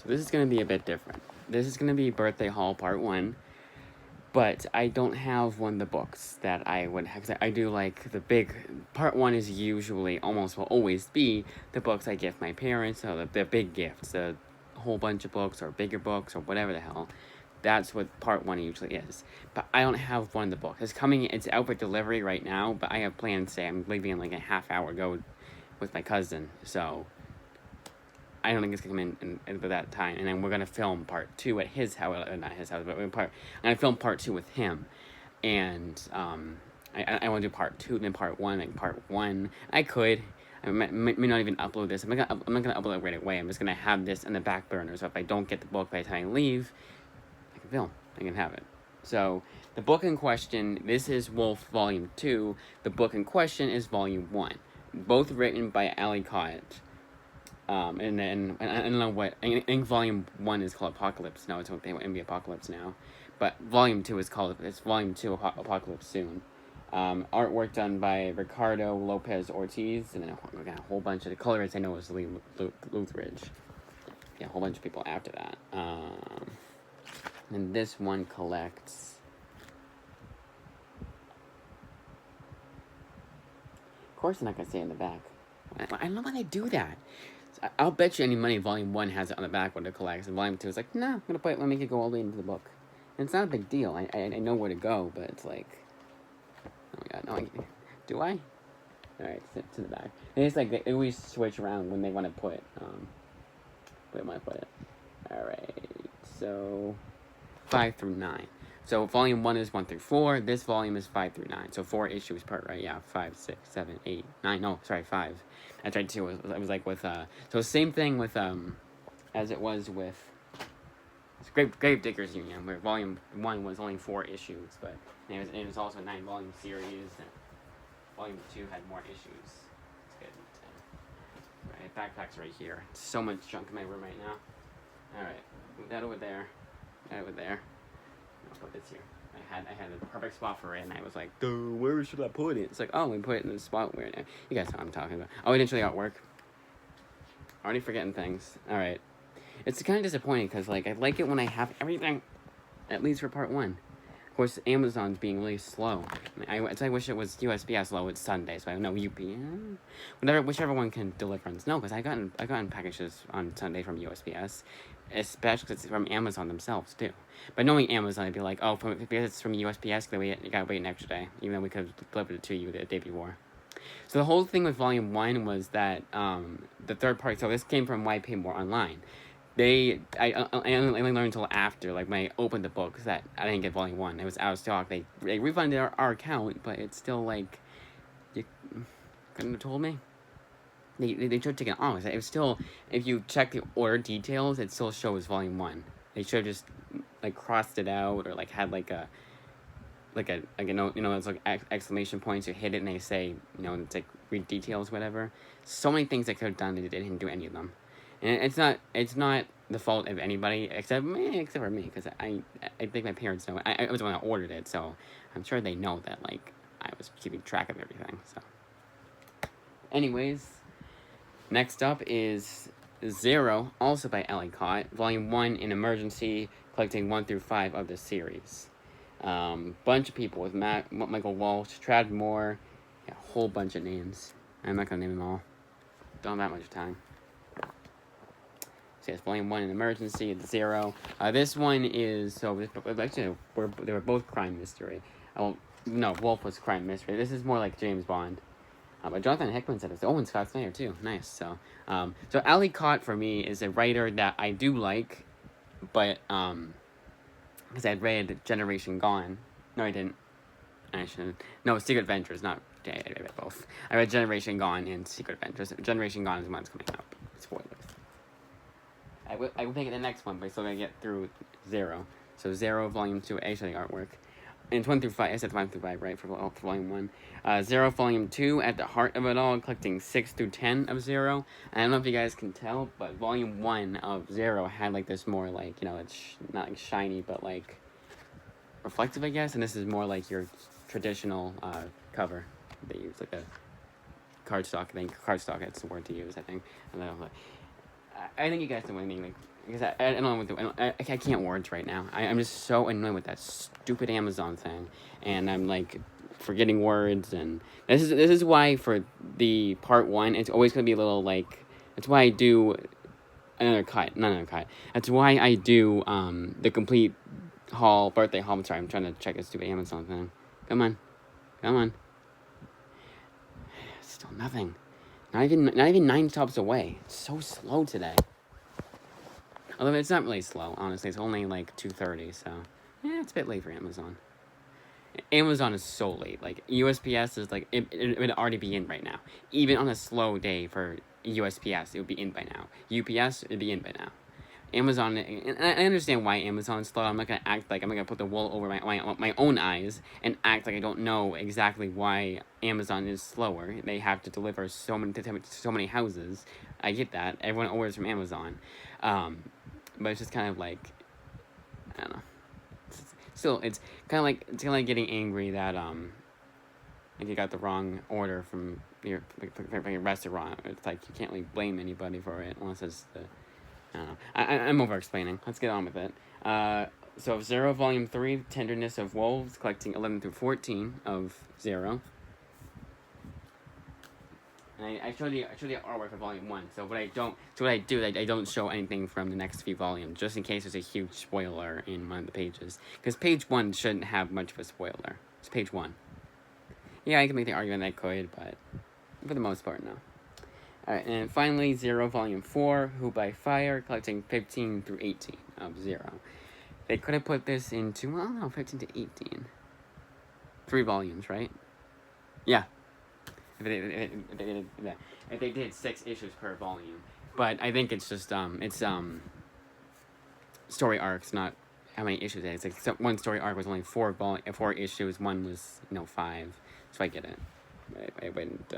So this is going to be a bit different. This is going to be Birthday Haul Part 1, but I don't have one of the books that I would have. I do like the big. Part 1 is usually, almost will always be, the books I give my parents, so the big gifts, a whole bunch of books or bigger books or whatever the hell. That's what Part 1 usually is. But I don't have one of the books. It's out for delivery right now, but I have plans today. I'm leaving in like a half hour ago with my cousin, so I don't think it's gonna come in by that time. And then we're gonna film Part 2 at his house, not his house, but I'm gonna film Part 2 with him. And I want to do Part 2 and then Part 1. Like Part 1, I could. I may not even upload this. I'm not gonna upload it right away. I'm just gonna have this in the back burner. So if I don't get the book by the time I leave, I can film. I can have it. So the book in question, this is Wolf Volume 2. The book in question is Volume 1. Both written by Alicott. And then I don't know what. I think Volume 1 is called Apocalypse. No, it's MB Apocalypse now. But Volume 2 is called. It's Volume 2 Apocalypse Soon. Artwork done by Ricardo Lopez Ortiz, and then a whole bunch of the colorists I know is Lee Lutheridge. Yeah, a whole bunch of people after that. And this one collects. Of course, I'm not gonna say it in the back. I don't know why they do that. So I'll bet you any money Volume 1 has it on the back when it collects, and Volume 2 is like, nah, I'm gonna put it. Let me go all the way into the book. And it's not a big deal. I know where to go, but it's like. Oh my god, no, do I? Alright, to the back. And it's like they always switch around when they want to put, where am I put it? Alright, so 5 through 9. So Volume 1 is 1 through 4. This volume is 5 through 9. So 4 issues per, right? Yeah, 5, 6, 7, 8, 9. No, sorry, 5. That's right, too. It was like with, so same thing with, as it was with Gravediggers Union, where Volume 1 was only 4 issues, but it was also a 9-volume series, and Volume 2 had more issues. It's good. Right, backpack's right here. So much junk in my room right now. Alright, move that over there. That over there. I'll put this here. I had the perfect spot for it, and I was like, duh, where should I put it? It's like, oh, we put it in the spot where it. You guys know what I'm talking about. Oh, we didn't show you artwork. Already forgetting things. Alright. It's kind of disappointing, because, like, I like it when I have everything, at least for Part 1. Of course, Amazon's being really slow. I wish it was USPS slow. It's Sunday, so I don't know UPS. Whichever one can deliver on. No, because I gotten packages on Sunday from USPS, especially because it's from Amazon themselves too. But knowing Amazon, I'd be like, oh, because it's from USPS, you gotta wait an extra day, even though we could have delivered it to you the day before. So the whole thing with Volume 1 was that the third party. So this came from Why Pay More Online. I only learned until after, like, when I opened the book, that I didn't get Volume 1. It was out of stock. They refunded our account, but it's still, like, you couldn't have told me. They should have taken it off. It was still, if you check the order details, it still shows Volume 1. They should have just, like, crossed it out, or, like, had, like a it's like exclamation points. You hit it and they say, it's like read details, whatever. So many things they could have done, they didn't do any of them. And it's not the fault of anybody except for me, because I think my parents know. I was the one that ordered it, so I'm sure they know that, like, I was keeping track of everything. So, anyways, next up is Zero, also by Alicott, Volume 1 in Emergency, collecting 1 through 5 of the series. Bunch of people with Michael Walsh, Tradd Moore, a whole bunch of names. I'm not gonna name them all. Don't have that much time. So yes, Volume 1 in Emergency, it's Zero. This one is, actually, they were both crime mystery. Oh, no, Wolf was crime mystery. This is more like James Bond. But Jonathan Hickman said this. Oh, and Scott Snyder, too. Nice. So Alicott, for me, is a writer that I do like, but, because I'd read Generation Gone. No, I didn't. I shouldn't. No, Secret Adventures, not... I read both. I read Generation Gone and Secret Adventures. Generation Gone is the one that's coming up. Spoilers. I will take it the next one, but I still gotta get through Zero. So Zero, Volume 2, actually artwork. And it's 1 through 5. I said 1 through 5, right, for Volume 1. Zero, Volume 2, at the heart of it all, collecting 6 through 10 of Zero. I don't know if you guys can tell, but Volume 1 of Zero had, like, this more, like, it's not, like, shiny, but, like, reflective, I guess. And this is more like your traditional cover. They use, like, a cardstock. I think cardstock, that's the word to use, I think. And then, I think you guys know what I mean. Like, because I don't know what I can't words right now. I'm just so annoyed with that stupid Amazon thing, and I'm like forgetting words, and this is why for the part 1 it's always gonna be a little like, that's why I do another cut, not another cut. That's why I do the complete birthday haul. I'm sorry, I'm trying to check a stupid Amazon thing. Come on. Still nothing. Not even 9 stops away. It's so slow today. Although it's not really slow, honestly. It's only like 2:30, so yeah, it's a bit late for Amazon. Amazon is so late. Like USPS is like it would already be in right now. Even on a slow day for USPS, it would be in by now. UPS, it'd be in by now. Amazon, and I understand why Amazon is slow. I'm not gonna act like I'm gonna put the wool over my own eyes and act like I don't know exactly why Amazon is slower. They have to deliver so many houses. I get that. Everyone orders from Amazon, but it's just kind of like, I don't know. Still, it's kind of like getting angry that if you got the wrong order from your restaurant. It's like you can't really blame anybody for it unless it's the, I don't know. I'm over explaining. Let's get on with it. So Zero Volume 3, Tenderness of Wolves, collecting 11 through 14 of Zero. And I showed the artwork for Volume 1. So what I do, I don't show anything from the next few volumes, just in case there's a huge spoiler in one of the pages. Because page 1 shouldn't have much of a spoiler. It's page 1. Yeah, I can make the argument I could, but for the most part, no. Alright, and finally, Zero Volume 4, Who by Fire, collecting 15 through 18 of Zero. They could have put this into, well, no, 15 to 18. 3 volumes, right? Yeah. If they did 6 issues per volume. But I think it's just, story arcs, not how many issues it is. Like, one story arc was only 4 issues, one was, 5. So I get it. I wouldn't,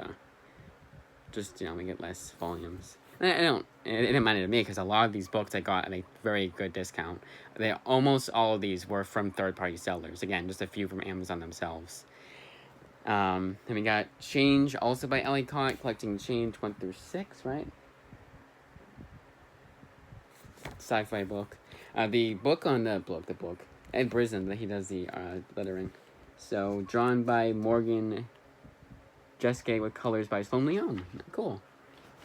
just, make it less volumes. It didn't matter to me, because a lot of these books I got at a very good discount. Almost all of these were from third-party sellers. Again, just a few from Amazon themselves. Then we got Change, also by Ellicott, collecting Change 1 through 6, right? Sci-fi book. The book, Ed Brisson, that he does the lettering. So, drawn by Morgan Jeske with colors by Sloan Leon. Cool.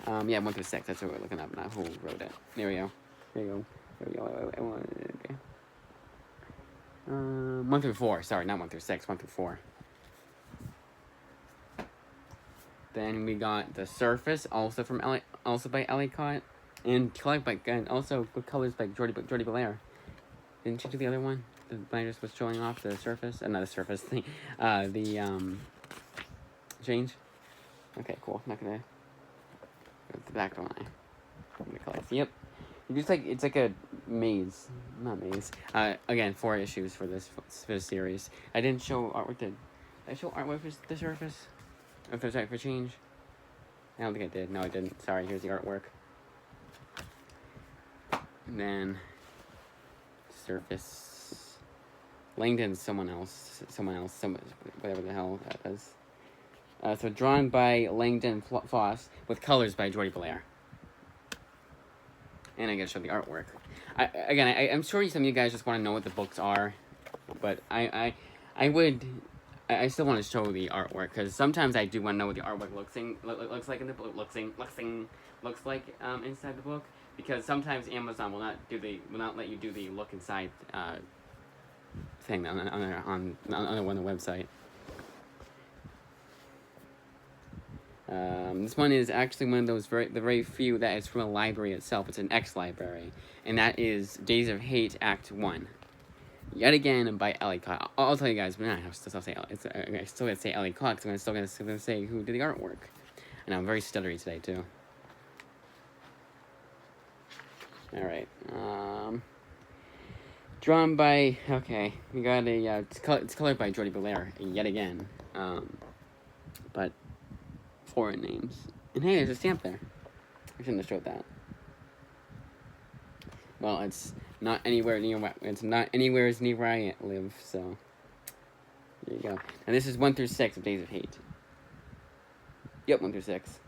1 through 6, that's what we're looking up, not who wrote it. There we go. Okay. 1 through 4, sorry, not 1 through 6, 1 through 4. Then we got The Surface, also by Ellicott, and also with colors by Jordi Belair. Didn't you do the other one? The I just was showing off The Surface, not The Surface thing. Change. Okay, cool. I'm not gonna go to the back one. I'm gonna collect. Yep. It's like a maze, not maze. Again, 4 issues for this series. I didn't show artwork. Did I show artwork for The Surface? Sorry, for Change? I don't think I did. No, I didn't. Sorry, here's the artwork. And then Surface. Langdon's someone else, whatever the hell that is. So drawn by Langdon Foss with colors by Jordi Belair. And I gotta show the artwork. I'm sure some of you guys just want to know what the books are, but I still want to show the artwork, because sometimes I do want to know what the artwork looks like in the book, looks like inside the book, because sometimes Amazon will not let you do the look inside thing on the website. This one is actually one of those the very few that is from a library itself. It's an ex-library, and that is Days of Hate Act 1. Yet again by Ellicott. I'll tell you guys, but I still gotta say Ellicott, because I'm still gonna say who did the artwork. And I'm very stuttery today too. Alright. Drawn by, okay, we got it's colored by Jordi Belair yet again. But foreign names. And hey, there's a stamp there. I shouldn't have showed that. Well, it's not anywhere near where I live, so there you go. And this is 1 through 6 of Days of Hate. Yep, 1 through 6.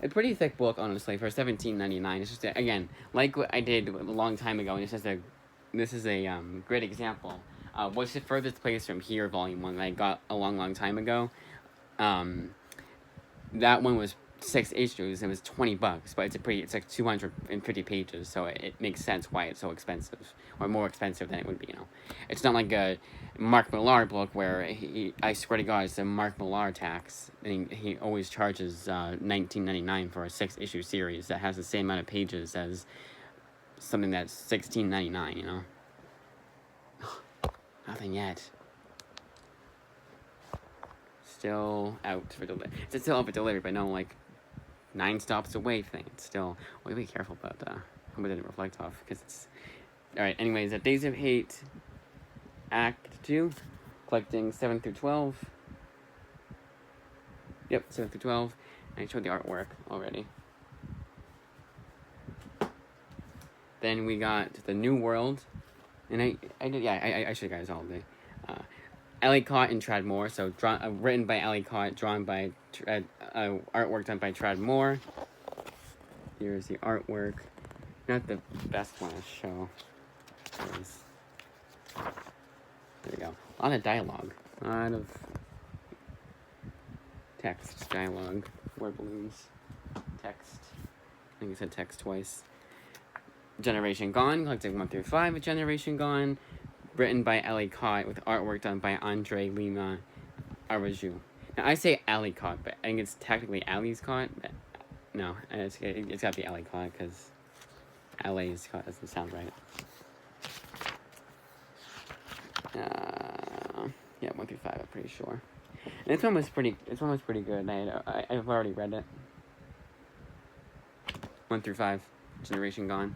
a pretty thick book, honestly, for $17.99. It's just again, like what I did a long time ago, and this is a great example. What's the furthest place from here? Volume 1 that I got a long time ago. That one was 6 issues. It was $20, but it's like 250 pages, so it makes sense why it's so expensive, or more expensive than it would be. It's not like a Mark Millar book where I swear to God, it's a Mark Millar tax, and he always charges $19.99 for a 6-issue series that has the same amount of pages as something that's $16.99. Nothing yet. Still out for delivery. It's still out for delivery, but no, like 9 stops away thing. It's still. Well, be careful about that. Hope it didn't reflect off, because it's. Alright, anyways, Days of Hate, Act 2, collecting 7 through 12. Yep, 7 through 12. I showed the artwork already. Then we got The New World. And I showed you guys all day. Ellicott and Tradd Moore. So written by Ellicott, drawn by artwork done by Tradd Moore. Here's the artwork. Not the best one to show. There we go. A lot of dialogue. A lot of text, dialogue, word balloons, text. I think I said text twice. Generation Gone, collecting 1 through 5 of Generation Gone. Written by Ellicott with artwork done by Andre Lima Araujo. Now I say Ellicott, but I think it's technically Ellicott. But no, it's gotta be Ellicott because Ellicott doesn't sound right. Yeah, 1 through 5. I'm pretty sure. And this one was pretty good. I've already read it. 1 through 5, Generation Gone.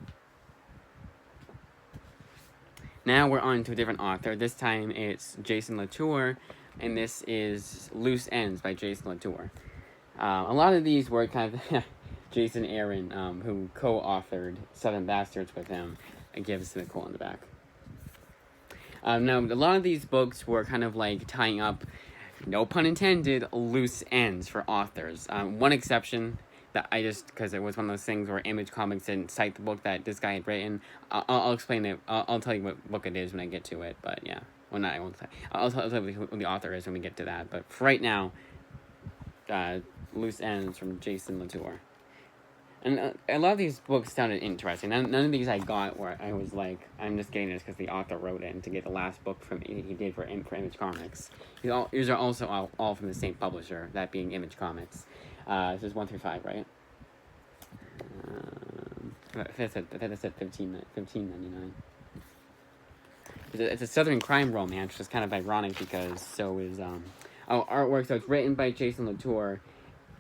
Now we're on to a different author. This time it's Jason Latour, and this is Loose Ends by Jason Latour. A lot of these were kind of Jason Aaron, who co-authored Southern Bastards with him, and gives the quote on the back. Now, a lot of these books were kind of like tying up, no pun intended, loose ends for authors. One exception that because it was one of those things where Image Comics didn't cite the book that this guy had written. I'll explain it. I'll tell you what book it is when I get to it. But yeah, well, not I won't say. I'll tell you who the author is when we get to that. But for right now, Loose Ends from Jason Latour. And a lot of these books sounded interesting. None of these I got where I was like, I'm just getting this because the author wrote it, and to get the last book he did for Image Comics. These are also all from the same publisher, that being Image Comics. This is 1 through 5, right? I think it's at $15.99. It's a Southern crime romance, which is kind of ironic because so is artwork. So it's written by Jason Latour,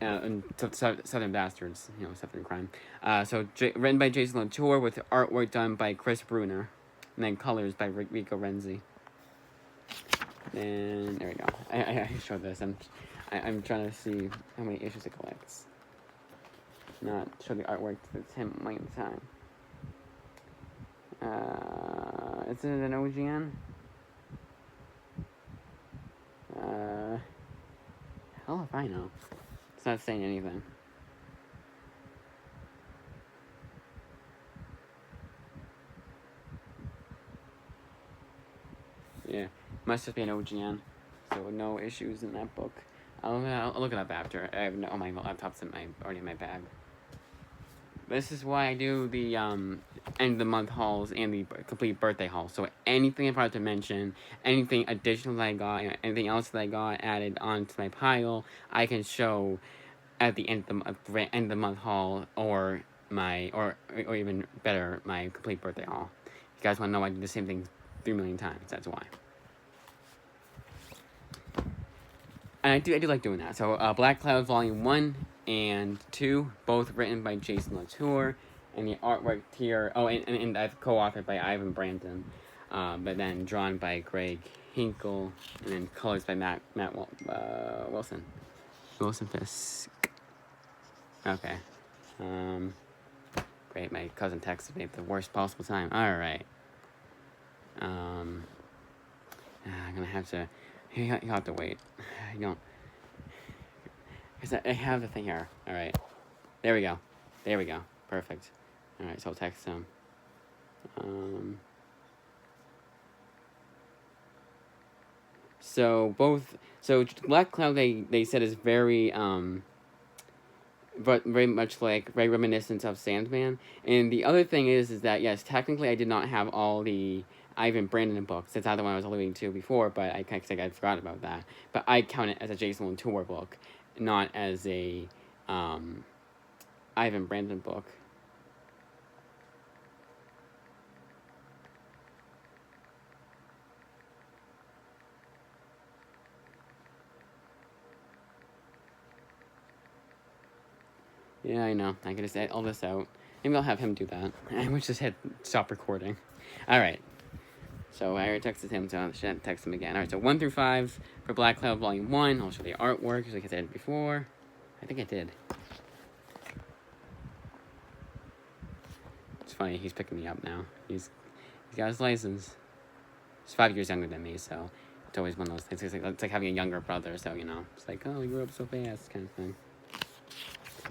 and Southern Bastards, Southern crime. Written by Jason Latour with artwork done by Chris Bruner, and then colors by Rico Renzi. And there we go. I showed this. I'm trying to see how many issues it collects. Not show the artwork to him one time. Is it an OGN? Hell if I know. It's not saying anything. Yeah, must just be an OGN. So no issues in that book. I'll look it up after. I have my laptop's already in my bag. This is why I do the end of the month hauls and the complete birthday haul. So anything I forgot to mention, anything additional that I got, anything else that I got added onto my pile, I can show at the end of the month haul, or even better, my complete birthday haul. If you guys want to know, I did the same thing 3 million times. That's why. And I do like doing that. So Black Cloud Volume 1 and 2, both written by Jason Latour, and the artwork here, and I've co-authored by Ivan Brandon, but then drawn by Greg Hinkle, and then colors by Matt Wilson Fisk. Okay. Great, my cousin texted me at the worst possible time. Alright. I'm gonna have to, you have to wait. I don't, because I have the thing here. Alright. There we go. There we go. Perfect. All right, so I'll text him. So Black Cloud they said is very but very much like very reminiscent of Sandman. And the other thing is that yes, technically I did not have all the Ivan Brandon books. That's the other one I was alluding to before, but I forgot about that. But I count it as a Jason Latour book, not as a Ivan Brandon book. Yeah, I know. I can just edit all this out. Maybe I'll have him do that. I wish just hit stop recording. Alright. So I already texted him, so I should text him again. Alright, so 1 through 5 for Black Cloud Volume 1. I'll show the artwork, just like I said before. I think I did. It's funny, he's picking me up now. He's got his license. He's 5 years younger than me, so it's always one of those things. It's like having a younger brother, so, you know. It's like, oh, he grew up so fast, kind of thing.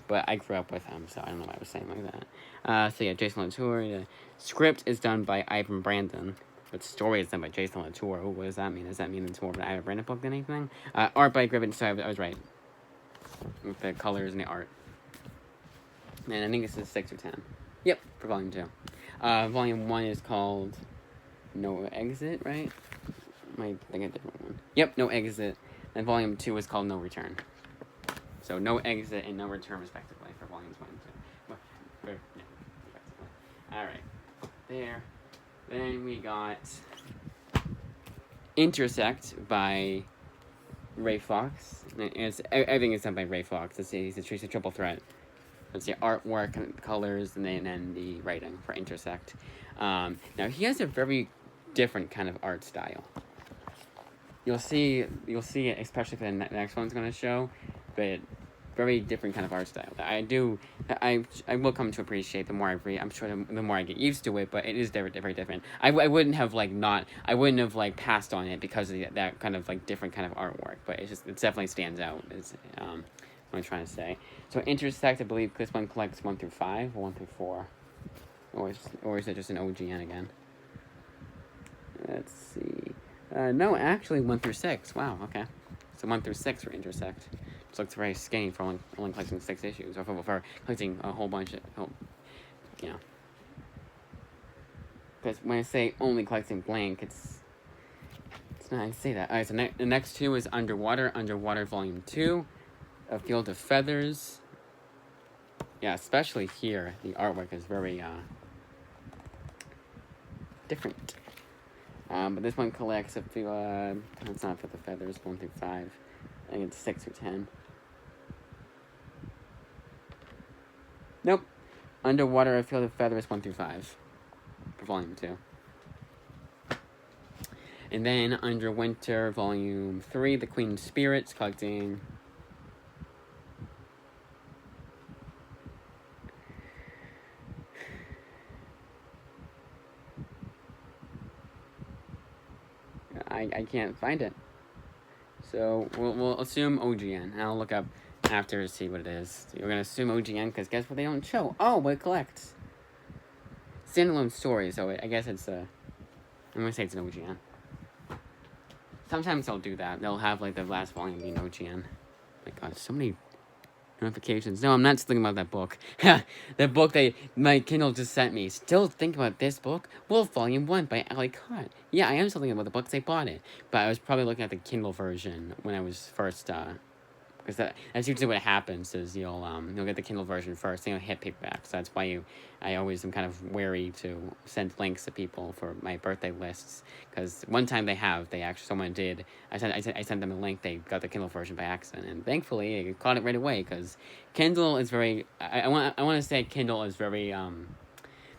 But I grew up with him, so I don't know why I was saying like that. So yeah, Jason Latour. The script is done by Ivan Brandon. But the story is done by Jason Latour. Oh, what does that mean? Does that mean it's more of an Ivan Brandon book than anything? Art by Griffin. So I was right. With the colors and the art. And I think this is 6 or 10. Yep, for Volume 2. Volume 1 is called No Exit, right? I think a different one. Yep, No Exit. And Volume 2 is called No Return. So No Exit and No Return, respectively, for Volumes 1 and 2. Yeah, alright. There. Then we got Intersect by Ray Fox. Everything is done by Ray Fox. He's a triple threat. Let's see, artwork, colors, and then the writing for Intersect. Now, he has a very different kind of art style. You'll see it, especially for the next one's going to show, but very different kind of art style. I will come to appreciate the more I read. I'm sure the more I get used to it, but it is very different. I wouldn't have passed on it because of that kind of like different kind of artwork, but it definitely stands out. Is what I'm trying to say. So Intersect, I believe this one collects 1 through 5 or 1 through 4, or is it just an OGN again? Let's see. No, actually 1 through 6. Wow. Okay. So 1 through 6 for Intersect. It looks very skinny for only collecting 6 issues, or for collecting a whole bunch of, you know. Because when I say only collecting blank, it's not how I say that. Alright, so the next 2 is Underwater Volume 2, A Field of Feathers. Yeah, especially here, the artwork is very, different. But this one collects it's not for the feathers, 1 through 5. I think it's 6 or 10. Nope. Underwater, A Field of Feathers, 1 through 5. For Volume 2. And then Underwinter, Volume 3, The Queen's Spirits, collecting... I can't find it. So we'll assume OGN. And I'll look up after to see what it is. So we're gonna assume OGN because guess what they don't show? Oh, what it collects. Standalone story. So I guess it's I'm gonna say it's an OGN. Sometimes they'll do that. They'll have like the last volume be an OGN. My God, so many notifications. No, I'm not thinking about that book. That book that my Kindle just sent me. Still thinking about this book? Wolf Volume 1 by Ali Cott. Yeah, I am still thinking about the book because I bought it. But I was probably looking at the Kindle version when I was first, because that's usually what happens is you'll get the Kindle version first, then you'll hit paperback. So that's why I always am kind of wary to send links to people for my birthday lists. Because one time someone did, I sent them a link, they got the Kindle version by accident. And thankfully, I caught it right away because Kindle is very, I want to say Kindle is very,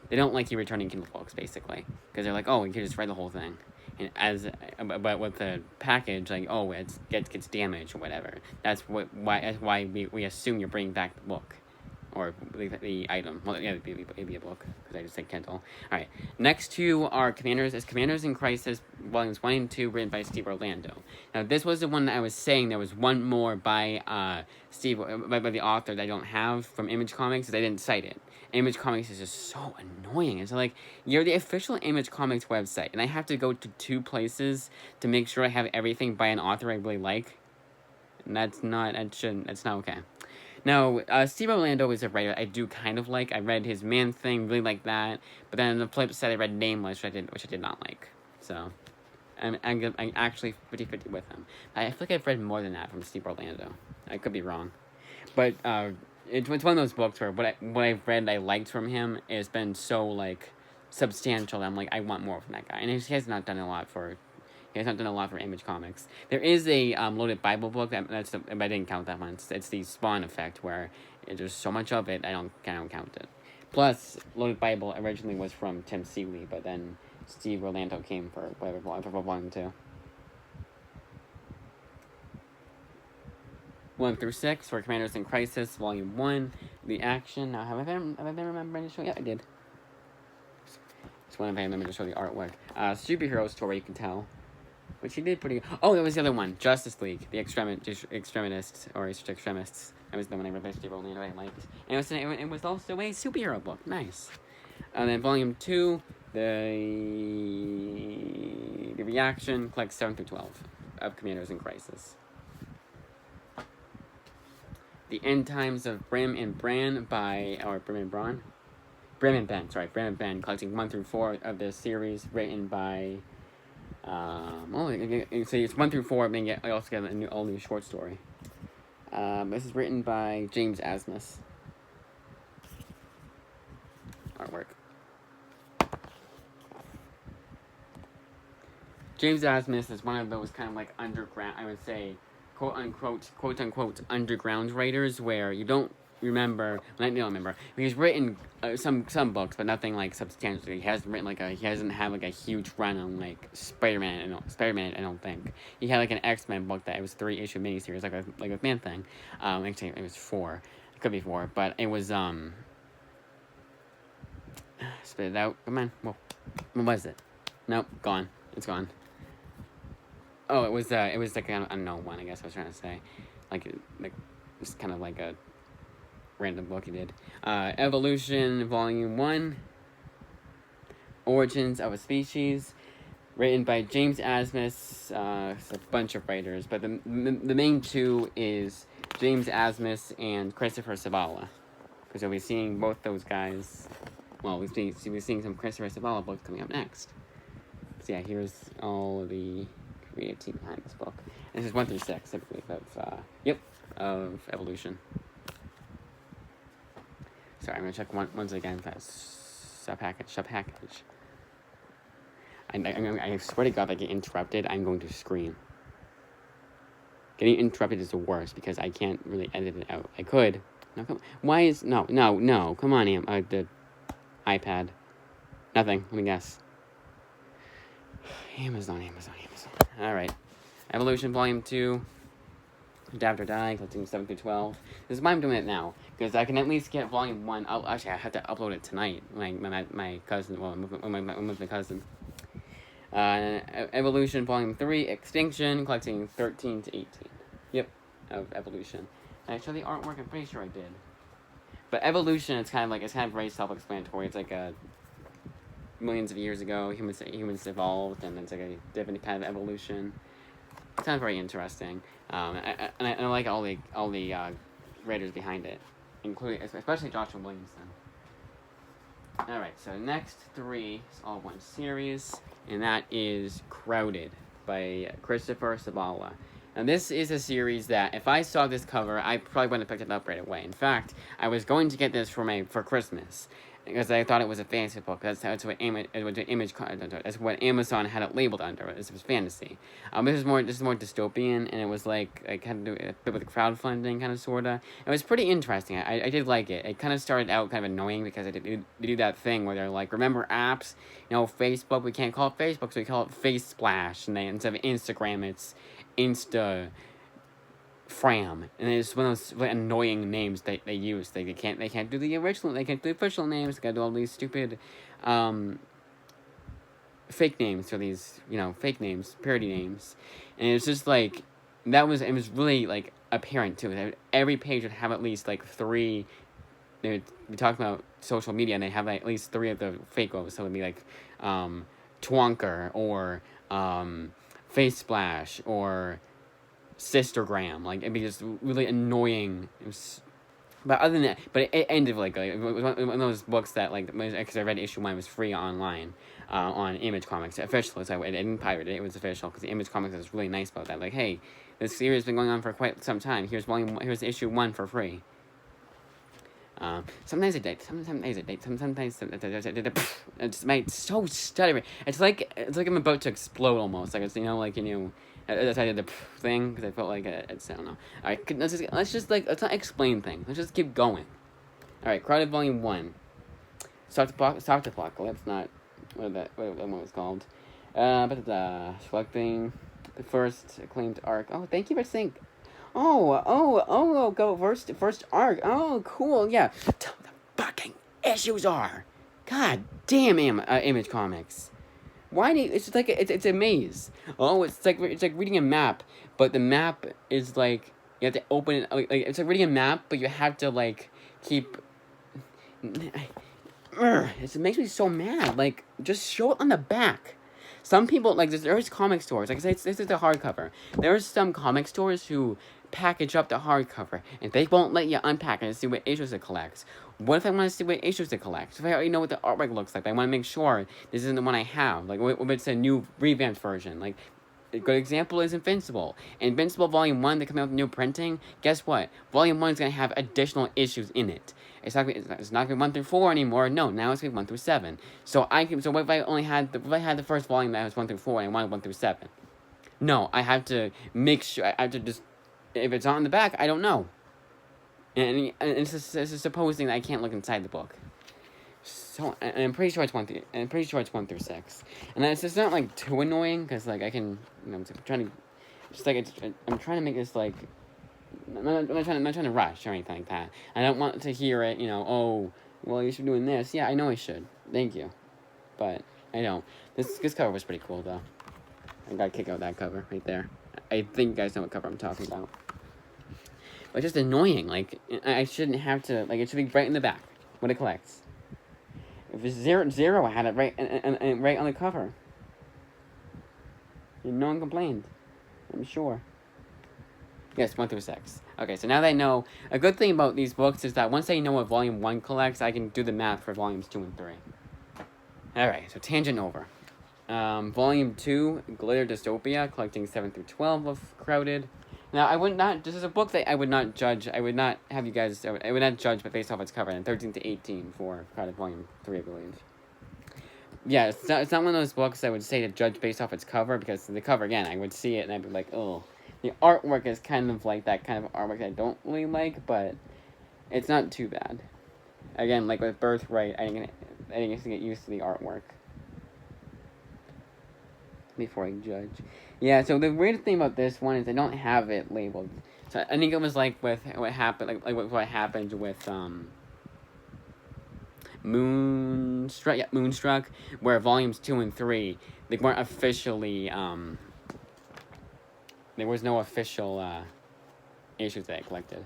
they don't like you returning Kindle books, basically. Because they're like, oh, you can just read the whole thing. And but with the package, like, oh, it gets damaged or whatever. That's why we assume you're bringing back the book. or the item. Well, yeah, it'd be a book because I just said Kindle. All right. Next two are Commanders in Crisis, volumes 1 and 2, written by Steve Orlando. Now, this was the one that I was saying there was one more by by the author that I don't have from Image Comics, because I didn't cite it. Image Comics is just so annoying. It's like, you're the official Image Comics website, and I have to go to 2 places to make sure I have everything by an author I really like. And that's not okay. Now, Steve Orlando is a writer I do kind of like. I read his Man Thing, really like that. But then on the flip side, I read Nameless, which I did not like. So, I'm actually 50-50 with him. I feel like I've read more than that from Steve Orlando. I could be wrong. But it's one of those books where what I've read I liked from him has been so, like, substantial that I'm like, I want more from that guy. And he has not done a lot for Image Comics. There is a Loaded Bible book I didn't count that one. It's the Spawn Effect, where there's so much of it I don't count it. Plus, Loaded Bible originally was from Tim Seeley, but then Steve Orlando came for volume 2. 1 through 6 for Commanders in Crisis, volume 1. The action. Now, have I been remembering to show? Yeah, I did. Just want to remember to show the artwork. Superhero story, you can tell. Which he did pretty. Oh, that was the other one. Justice League, the Extremists. That was the one I read by Steve Orlando I liked. And it was also a superhero book. Nice. And then volume 2, the reaction collects 7 through 12 of Commanders in Crisis. The End Times of Brim and Ben, collecting 1 through 4 of the series, written by. So it's 1 through 4. Then I also get a all new short story. This is written by James Asmus. Artwork. James Asmus is one of those kind of like underground, I would say, quote unquote underground writers where you don't remember. I don't remember. He's written some books, but nothing like substantial. He hasn't had like a huge run on like Spider-Man. I don't think he had like an X-Men book that it was 3-issue miniseries, like a Man Thing. Actually, it was 4. It could be 4, but it was spit it out. Come on. Whoa. What was it? Nope, gone. It's gone. Oh, it was like an unknown one, I guess I was trying to say, like just kind of like a random book he did. Evolution, Volume 1, Origins of a Species, written by James Asmus. It's a bunch of writers, but the main 2 is James Asmus and Christopher Sabala, because you'll be seeing both those guys. Well, we'll be seeing some Christopher Sabala books coming up next. So yeah, here's all of the creative team behind this book. And this is 1 through 6, I believe, of Evolution. Sorry, I'm gonna check once again for sub package. I swear to God, if I get interrupted, I'm going to scream. Getting interrupted is the worst because I can't really edit it out. I could. No, come. Why is no? Come on, the iPad. Nothing. Let me guess. Amazon. All right. Evolution Volume 2. Adapt or Die, collecting 7 through 12. This is why I'm doing it now, because I can at least get Volume 1. Actually, I have to upload it tonight. My cousin, I'm with my cousin. Evolution Volume 3, Extinction, collecting 13 to 18. Yep, of Evolution. And I show the artwork, I'm pretty sure I did. But Evolution, it's kind of very self-explanatory. It's like millions of years ago, humans evolved, and it's like a different kind of evolution. It sounds very interesting. And I like all the writers behind it, including especially Joshua Williamson. All right, so next 3 is all one series, and that is Crowded by Christopher Sabala. Now this is a series that if I saw this cover, I probably wouldn't have picked it up right away. In fact, I was going to get this for Christmas, because I thought it was a fantasy book. That's what Amazon had it labeled under. It was fantasy. This is more dystopian, and it was like I kind of do a bit with crowdfunding, kind of sorta. It was pretty interesting. I did like it. It kind of started out kind of annoying because they do that thing where they're like, remember apps? Facebook. We can't call it Facebook, so we call it Face Splash, and instead of Instagram, it's Insta Fram, and it's one of those really annoying names they use. They can't do the original, they can't do the official names. They gotta do all these stupid, fake names for these, fake names, parody names, and it's just like it was really like apparent too. Every page would have at least like three. They would be talking about social media, and they have like, at least three of the fake ones. So it'd be like, Twonker or Face Splash or Sistergram. Like, it'd be just really annoying. But other than that, it ended like it was one of those books that, like, because I read issue 1, it was free online, on Image Comics official. So I didn't pirate it; it was official because the Image Comics was really nice about that. Like, hey, this series has been going on for quite some time. Here's issue 1 for free. Sometimes it did. Sometimes it did. Sometimes it's made so stuttery. It's like I'm about to explode almost. Like, it's, that's how I did the thing because I felt like it's, I don't know. All right, let's not explain things. Let's just keep going. All right, Crowded Volume 1. Soft-Apocalypse, not what that one was called. Selecting the first acclaimed arc. Oh, thank you for saying. Go first arc. Oh, cool, yeah. Tell me the fucking issues are. God damn, Image Comics. Why do you, it's like it's a maze. Oh, it's like reading a map, but the map is like you have to open it. Like it's like reading a map, but you have to like keep. It makes me so mad. Like, just show it on the back. Some people, like, there's comic stores. Like I said, this is the hardcover. There's some comic stores who package up the hardcover, and they won't let you unpack it and see what issues it collects. What if I want to see what issues it collects? If I already know what the artwork looks like, I want to make sure this isn't the one I have. Like, if it's a new revamped version. Like, a good example is Invincible. Invincible Volume 1, they come out with new printing. Guess what? Volume 1 is going to have additional issues in it. It's not going to be 1 through 4 anymore. No, now it's going to be 1 through 7. So what if I only had the first volume that was 1 through 4 and I wanted 1 through 7? No, I have to make sure. I have to just, if it's on the back, I don't know. And it's just supposing that I can't look inside the book. So, and I'm pretty sure it's 1 through 6. And it's just not like too annoying because, like, I can, I'm trying to make this like. I'm not trying to rush or anything like that. I don't want to hear it, oh, well, you should be doing this. Yeah, I know I should. Thank you. But I don't. This cover was pretty cool, though. I gotta kick out that cover right there. I think you guys know what cover I'm talking about. But it's just annoying. Like, I shouldn't have to, like, it should be right in the back when it collects. If it's zero, I had it right and right on the cover. And no one complained. I'm sure. Yes, 1 through 6. Okay, so now that I know, a good thing about these books is that once I know what Volume 1 collects, I can do the math for Volumes 2 and 3. Alright, so tangent over. Volume 2, Glitter Dystopia, collecting 7 through 12 of Crowded. Now, this is a book that I would not judge, I would not judge but based off its cover, and 13 to 18 for Crowded Volume 3, I believe. Yeah, it's not one of those books I would say to judge based off its cover, because the cover, again, I would see it and I'd be like, oh. The artwork is kind of like that kind of artwork I don't really like, but it's not too bad. Again, like with Birthright, I didn't get used to the artwork before I judge. Yeah, so the weird thing about this one is I don't have it labeled. So I think it was like with what happened, what happened with Moonstruck. Yeah, Moonstruck, where volumes 2 and 3 they weren't officially there was no official issues that I collected.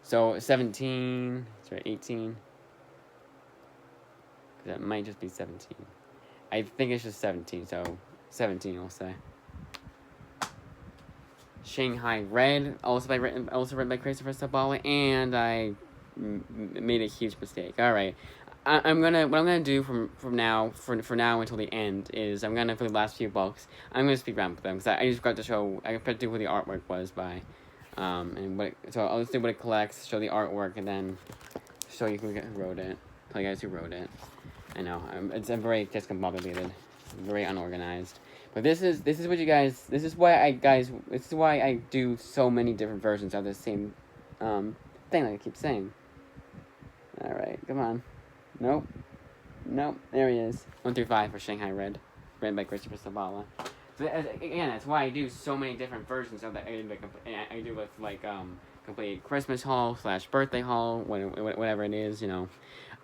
So 17, 18. That might just be 17. I think it's just 17, so 17 I'll say. Shanghai Red, also written by Christopher Sabala, and I made a huge mistake. Alright. What I'm gonna do from now until the end is for the last few books, I'm gonna speak around with them because I just got to show, I forgot to do who the artwork was by, so I'll just do what it collects, show the artwork, and then show you who wrote it, tell you guys who wrote it. I know, I'm very discombobulated, very unorganized, but this is what you guys, this is why I do so many different versions of the same, thing like I keep saying. Alright, come on. Nope, there he is. 1 through 5 for Shanghai Red, written by Christopher Sabala. So again, that's why I do so many different versions of that. I do with like complete Christmas haul / birthday haul, whatever it is, and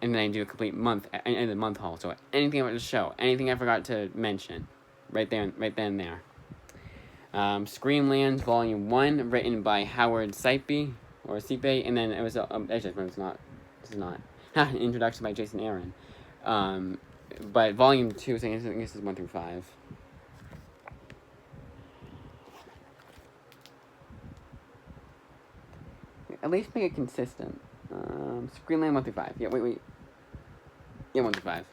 then I do a complete month and the month haul. So anything about the show, anything I forgot to mention, right then and there. Screamland Volume 1, written by Howard Sipey, and then it was actually it's not. This is not an introduction by Jason Aaron. But Volume 2, I think this is 1 through 5. At least make it consistent. Screenland 1 through 5. Yeah, wait. Yeah, 1 through 5.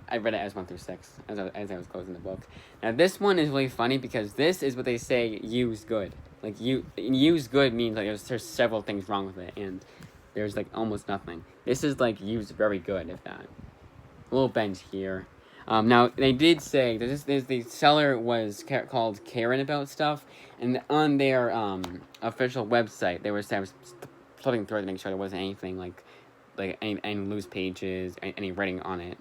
I read it as 1 through 6 as I was closing the book. Now this one is really funny because this is what they say used good. Like used good means like there's several things wrong with it and there's like almost nothing. This is like used very good, if that. A little bend here. Now they did say that the seller was called Karen about stuff, and on their official website they were flipping through it to make sure there wasn't anything like any loose pages, any writing on it,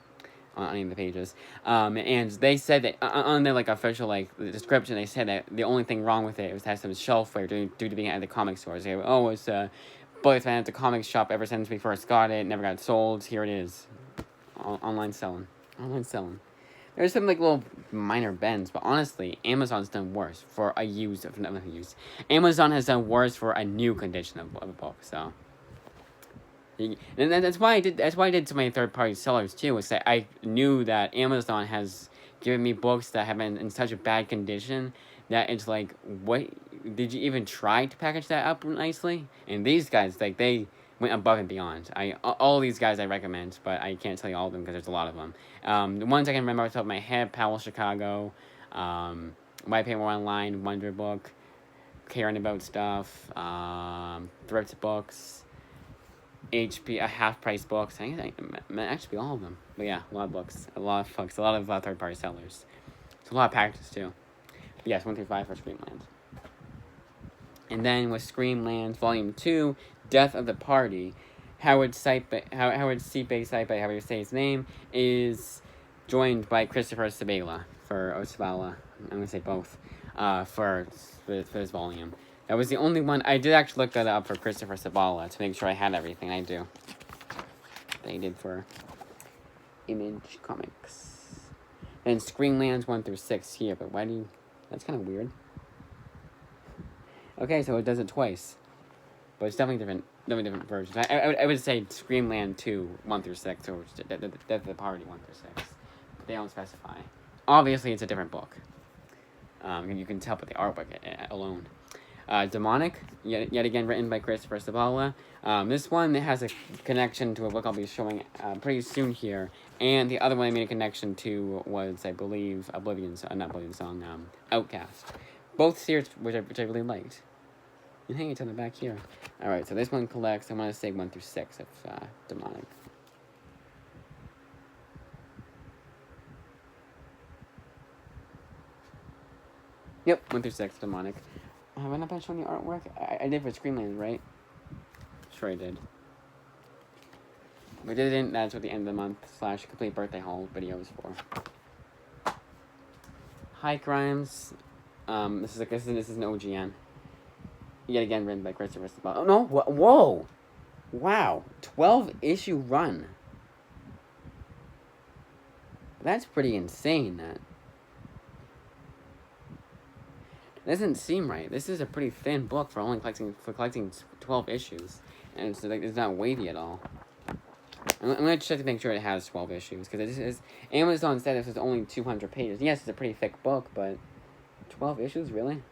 on any of the pages. And they said that on their like official like the description, they said that the only thing wrong with it was has some shelfware due to being at the comic stores. They go, it's book's been at the comic shop ever since we first got it. Never got sold. Here it is, online selling. There's some like little minor bends, but honestly, Amazon's done worse for a used. Amazon has done worse for a new condition of a book. So, and that's why I did so many third-party sellers too. Is that I knew that Amazon has given me books that have been in such a bad condition that it's like, what did you even try to package that up nicely? And these guys, like they went above and beyond. All these guys I recommend, but I can't tell you all of them because there's a lot of them. The ones I can remember off the top of my head: Powell Chicago, Why Pay More Online, Wonder Book, Caring About Stuff, Thrift Books, HP, Half Price Books. I think actually all of them. But yeah, a lot of books, a lot of third party sellers. It's a lot of packages too. But yes, 1 through 5 for Screamland. And then with Screamland Volume 2, Death of the Party, Howard Sipey, however you say his name, is joined by Christopher Sabala I'm going to say both, for this volume. That was the only one. I did actually look that up for Christopher Sabala to make sure I had everything. I do. They did for Image Comics. Then Screamland's 1 through 6 here, but why do you... That's kind of weird. Okay, so it does it twice. But it's definitely different versions. I would say Screamland 2, 1 through 6, or Death of the Party 1 through 6. But they don't specify. Obviously, it's a different book. And you can tell by the artwork alone. Demonic, yet again written by Christopher Sabala. This one has a connection to a book I'll be showing pretty soon here. And the other one I made a connection to was, I believe, Outcast. Both series which I really liked. You hang it on the back here. Alright, so this one collects, I want to say 1 through 6 of Demonic. Yep, 1 through 6, Demonic. Have I not been showing the artwork? I did for Screamland, right? Sure I did. If I didn't, that's what the end of the month / complete birthday haul video is for. High Crimes. This is an OGN. Yet again written by Christopher Sabala. Oh no! Whoa! Wow! 12-issue run. That's pretty insane. That doesn't seem right. This is a pretty thin book for only collecting 12 issues, and it's not wavy at all. I'm gonna check to make sure it has 12 issues because Amazon said this is only 200 pages. Yes, it's a pretty thick book, but 12 issues, really?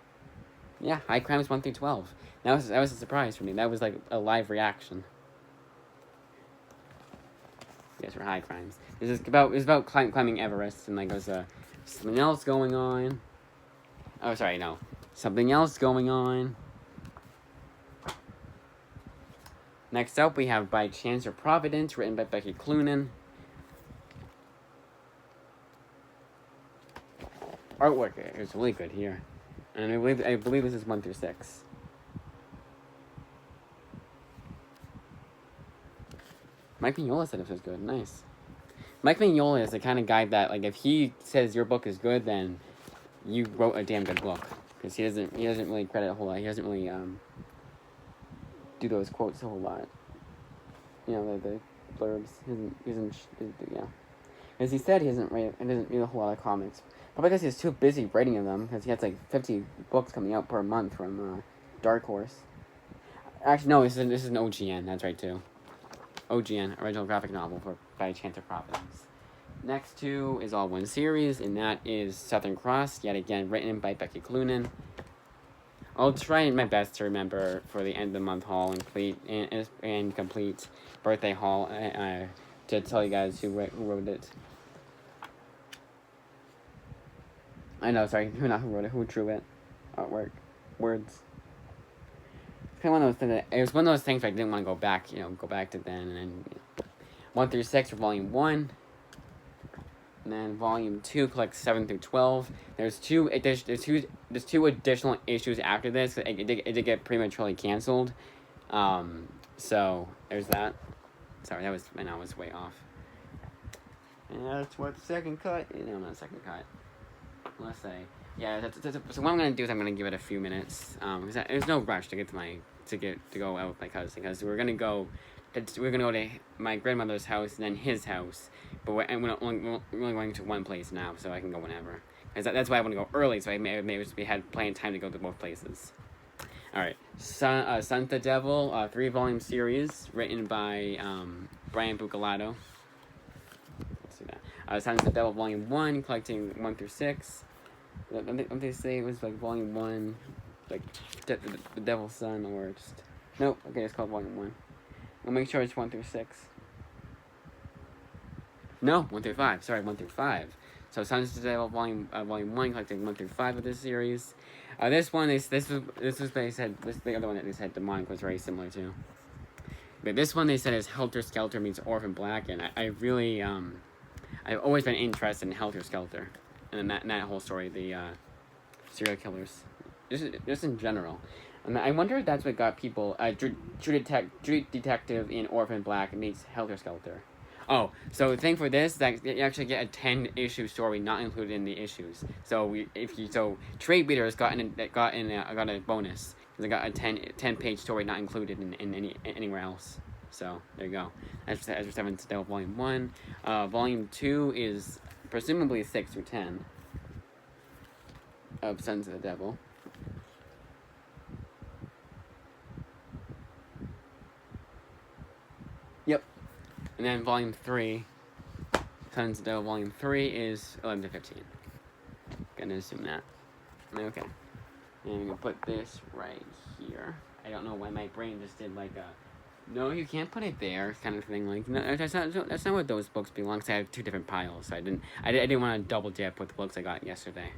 Yeah, High Crimes 1 through 12. That was a surprise for me. That was like a live reaction. Yes, for High Crimes. It's about climbing Everest, and like there's something else going on. Oh, sorry, no, something else going on. Next up, we have By Chance or Providence, written by Becky Cloonan. Artwork is really good here. And I believe this is 1 through 6. Mike Mignola said this was good. Nice. Mike Mignola is the kind of guy that, like, if he says your book is good, then you wrote a damn good book. Because he doesn't really credit a whole lot. He doesn't really do those quotes a whole lot. You know, the blurbs. Yeah. As he said, he doesn't read a whole lot of comics. Probably because he's too busy writing of them, because he has like 50 books coming out per month from Dark Horse. Actually, no, this is an OGN, that's right too. OGN, original graphic novel by Chance of Providence. Next two is all one series, and that is Southern Cross, yet again written by Becky Cloonan. I'll try my best to remember for the end of the month haul and complete birthday haul to tell you guys who wrote it. I know, sorry, who wrote it, who drew it, artwork, words. It's kind of one of those things. It was one of those things where I didn't want to go back to then, and then 1 through 6 for volume 1. And then volume 2 collects 7 through 12. There's two additional issues after this. It did get prematurely canceled. So there's that. Sorry, I was way off. And that's what the second cut. No, not second cut. Let's say, yeah. So what I'm gonna do is I'm gonna give it a few minutes. There's no rush to go out with my cousin, because we're gonna go to my grandmother's house and then his house, but we're only going to one place now, so I can go whenever. That's why I want to go early, so we had plenty of time to go to both places. All right, Sons of the Devil, 3-volume series written by Brian Buccellato. Let's see that. Sons of the Devil, volume 1, collecting 1 through 6. Don't they say it was like volume 1, like the Devil's Son, or just nope? Okay, it's called volume 1. I'll make sure it's 1 through 6. No, 1 through 5. Sorry, 1 through 5. So Sons of the Devil, volume 1, collecting 1 through 5 of this series. This one is the other one that they said Demonic was very similar to. But this one they said is Helter Skelter meets Orphan Black, and I really I've always been interested in Helter Skelter, and that whole story, the serial killers, just in general. I wonder if that's what got people. True Detective in Orphan Black meets Helter Skelter. Oh, so the thing for this is that you actually get a 10-issue story not included in the issues. So trade readers got a bonus, because they got a 10-page story not included in anywhere else. So there you go. That's for Sons of the Devil volume 1. Volume 2 is presumably 6 through 10 of Sons of the Devil. Yep. And then volume 3, Sons of the Devil volume 3 is 11 to 15. Gonna assume that. Okay. And I'm gonna put this right here. I don't know why my brain just did like a, no, you can't put it there kind of thing. Like, no, that's not what those books belong. Cause I have 2 different piles. So I didn't want to double dip with the books I got yesterday,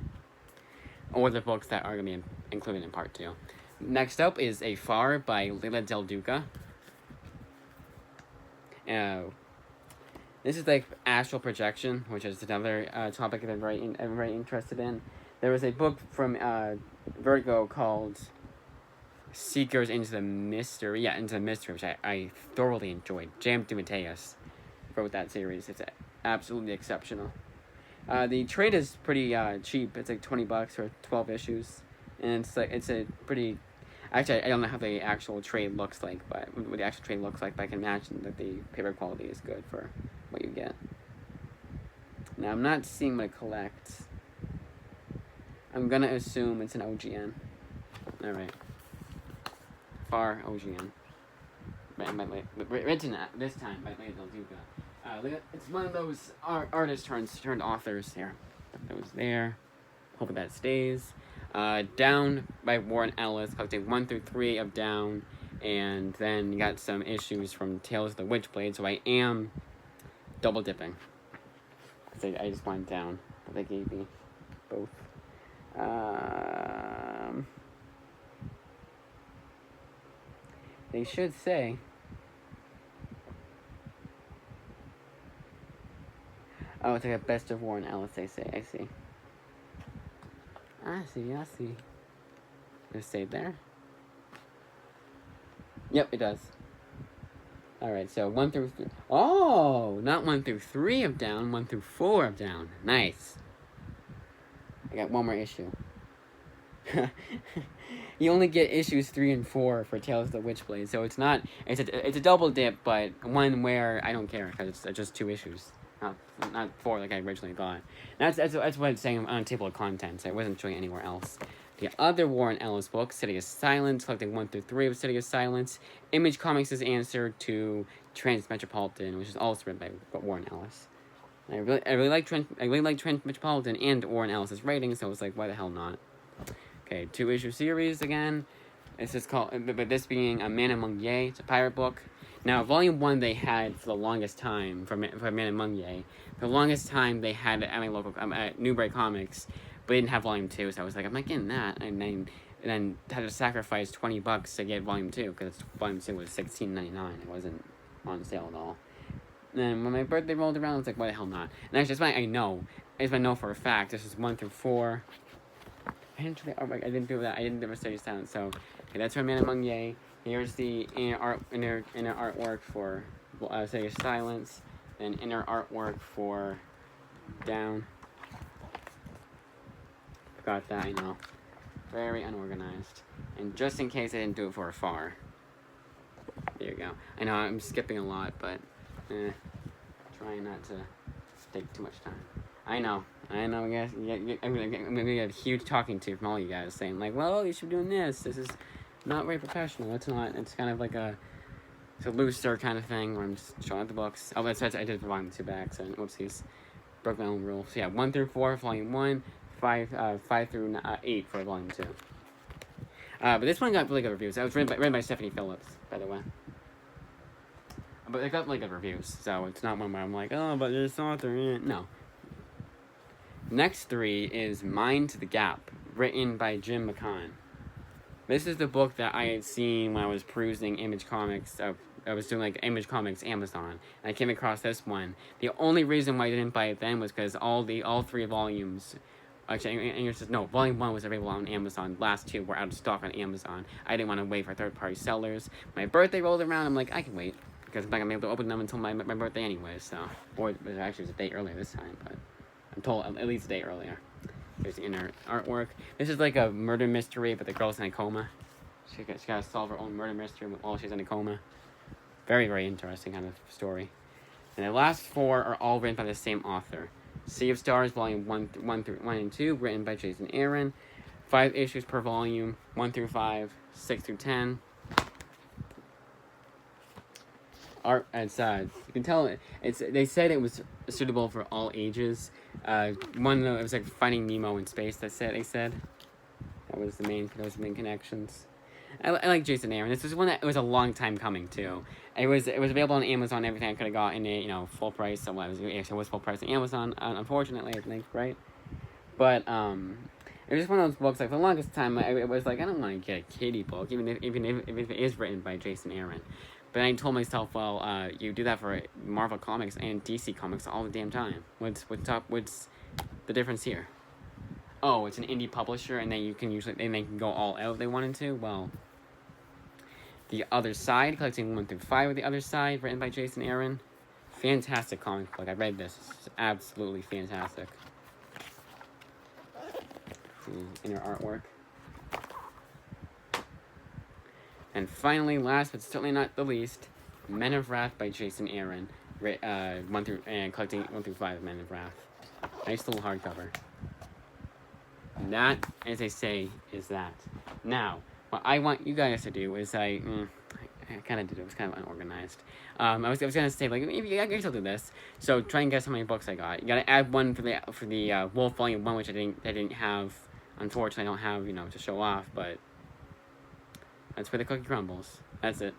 or the books that are gonna be included in part 2. Next up is A Far by Leila Del Duca. This is like astral projection, which is another topic I'm very interested in. There was a book from Vertigo called Seekers into the Mystery. Yeah, Into the Mystery, which I thoroughly enjoyed. J.M. DeMatteis wrote that series. It's absolutely exceptional. The trade is pretty cheap. It's like $20 for 12 issues, and it's a pretty. Actually, I don't know how the actual trade looks like, but what the actual trade looks like, but I can imagine that the paper quality is good for what you get. Now, I'm not seeing what it collects. I'm gonna assume it's an OGN. Alright. Far OGN. Written this time by Leila Del Duca. It's one of those artists turned authors here. That was there. Hoping that stays. Down by Warren Ellis, collecting 1 through 3 of Down, and then you got some issues from Tales of the Witchblade, so I am double dipping. I just wanted Down, but they gave me both. They should say. Oh, it's like a best of Warren Ellis, they say. I see. I see. Just say there. Yep, it does. Alright, so 1 through 3. Oh, not 1 through 3 of Down, 1 through 4 of Down. Nice. I got one more issue. You only get issues 3 and 4 for Tales of the Witchblade, so it's a double dip, but one where I don't care because it's just 2 issues, not 4 like I originally thought. That's what it's saying on the table of contents. I wasn't showing anywhere else. The other Warren Ellis book, City of Silence, collecting 1 through 3 of City of Silence. Image Comics' answer to Transmetropolitan, which is also written by Warren Ellis. I really like Transmetropolitan and Warren Ellis' rating, so it's like, why the hell not? Okay, 2-issue series again. This is called, but this being A Man Among Ye. It's a pirate book. Now, Volume 1 they had for the longest time, for Man Among Ye. For the longest time they had at my local, at Newbury Comics, but they didn't have Volume 2, so I was like, I'm not getting that. And then had to sacrifice $20 to get Volume 2, because Volume 2 was $16.99. It wasn't on sale at all. And when my birthday rolled around, I was like, why the hell not? And that's just why I know. I know for a fact. This is 1 through 4. I didn't do that. I didn't do a study sound. So, okay, that's from Man Among Ye. Here's the inner artwork for City of Silence, and inner artwork for Down. Forgot that, I know. Very unorganized. And just in case I didn't do it for Far. There you go. I know I'm skipping a lot, but trying not to take too much time. I know, guys. I'm gonna get a huge talking to from all you guys saying like, "Well, you should be doing this. This is not very professional. It's not. It's kind of like it's a looser kind of thing where I'm just showing out the books." Oh, that's I did Volume 2 by accident. Whoopsies, broke my own rule. So yeah, 1 through 4, Volume 1, 5 through 8 for Volume 2. But this one got really good reviews. That was written by Stephanie Phillips, by the way. But it got really good reviews, so it's not one where I'm like, oh, but this author, no. Next 3 is Mind to the Gap, written by Jim McCann. This is the book that I had seen when I was perusing Image Comics. I was doing like Image Comics Amazon, and I came across this one. The only reason why I didn't buy it then was because all 3 volumes, actually, Volume 1 was available on Amazon. Last 2 were out of stock on Amazon. I didn't want to wait for third-party sellers. My birthday rolled around. I'm like, I can wait because I'm not gonna be able to open them until my birthday anyway. So, or it was actually a day earlier this time, but. I'm told at least a day earlier. Here's the inner artwork. This is like a murder mystery, but the girl's in a coma. She got to solve her own murder mystery while she's in a coma. Very, very interesting kind of story. And the last 4 are all written by the same author. Sea of Stars, Volume 1 and 2, written by Jason Aaron. 5 issues per volume, 1 through 5, 6 through 10. Art, it's you can tell they said it was suitable for all ages. It was like Finding Nemo in space. They said that was the main connections. I like Jason Aaron. This was one that it was a long time coming too. It was available on Amazon. Everything I could have got in a full price. So it was full price on Amazon. Unfortunately, I think, right? But it was just one of those books. Like for the longest time, it was like I don't want to get a kiddie book, even if it is written by Jason Aaron. But I told myself, well, you do that for Marvel Comics and DC Comics all the damn time. What's the difference here? Oh, it's an indie publisher, and they can go all out if they wanted to. Well, The Other Side, collecting 1 through 5 of The Other Side, written by Jason Aaron. Fantastic comic book. I read this. It's absolutely fantastic. The inner artwork. And finally, last but certainly not the least, Men of Wrath by Jason Aaron. Collecting 1 through 5 of Men of Wrath. Nice little hardcover. And that, as I say, is that. Now, what I want you guys to do is I kind of did it. It was kind of unorganized. I was gonna say like maybe I guess I'll do this. So try and guess how many books I got. You gotta add one for the Wolf Volume 1, which I didn't have. Unfortunately, I don't have to show off, but that's where the cookie crumbles. That's it.